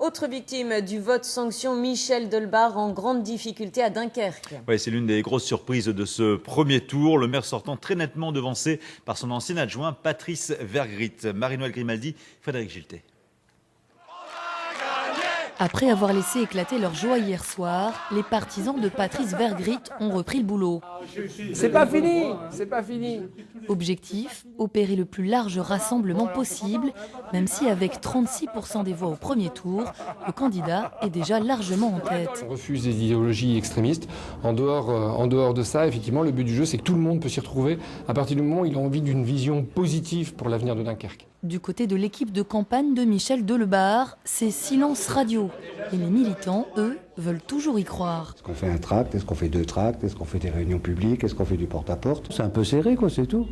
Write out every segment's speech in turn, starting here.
Autre victime du vote sanction, Michel Delbard en grande difficulté à Dunkerque. Ouais, c'est l'une des grosses surprises de ce premier tour. Le maire sortant très nettement devancé par son ancien adjoint Patrice Vergrit. Marie-Noëlle Grimaldi, Frédéric Giltet. Après avoir laissé éclater leur joie hier soir, les partisans de Patrice Vergrit ont repris le boulot. C'est pas fini, c'est pas fini. Objectif, opérer le plus large rassemblement possible, même si avec 36% des voix au premier tour, le candidat est déjà largement en tête. On refuse des idéologies extrémistes. En dehors de ça, effectivement, le but du jeu, c'est que tout le monde peut s'y retrouver à partir du moment où il a envie d'une vision positive pour l'avenir de Dunkerque. Du côté de l'équipe de campagne de Michel Delbard, c'est silence radio. Et les militants, eux, veulent toujours y croire. Est-ce qu'on fait un tract? Est-ce qu'on fait deux tracts? Est-ce qu'on fait des réunions publiques? Est-ce qu'on fait du porte-à-porte? C'est un peu serré, quoi, c'est tout.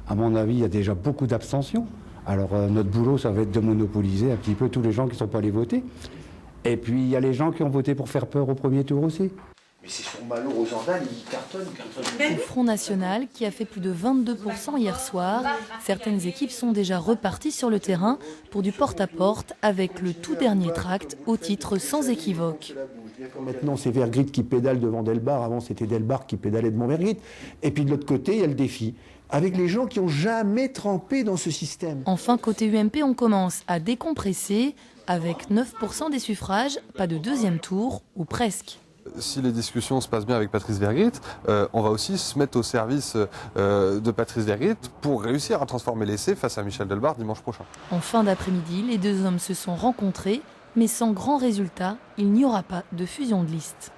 À mon avis, il y a déjà beaucoup d'abstention. Alors notre boulot, ça va être de monopoliser un petit peu tous les gens qui ne sont pas allés voter. Et puis, il y a les gens qui ont voté pour faire peur au premier tour aussi. Mais c'est sur Malo Rosendal, il cartonne. Au Front National, qui a fait plus de 22% hier soir, certaines équipes sont déjà reparties sur le terrain pour du porte-à-porte avec le tout dernier tract au titre sans équivoque. Maintenant, c'est Vergrit qui pédale devant Delbard. Avant, c'était Delbard qui pédalait devant Vergrit. Et puis de l'autre côté, il y a le défi, avec les gens qui n'ont jamais trempé dans ce système. Enfin, côté UMP, on commence à décompresser avec 9% des suffrages, pas de deuxième tour, ou presque. Si les discussions se passent bien avec Patrice Vergrit, on va aussi se mettre au service de Patrice Vergrit pour réussir à transformer l'essai face à Michel Delbard dimanche prochain. En fin d'après-midi, les deux hommes se sont rencontrés, mais sans grand résultat, il n'y aura pas de fusion de liste.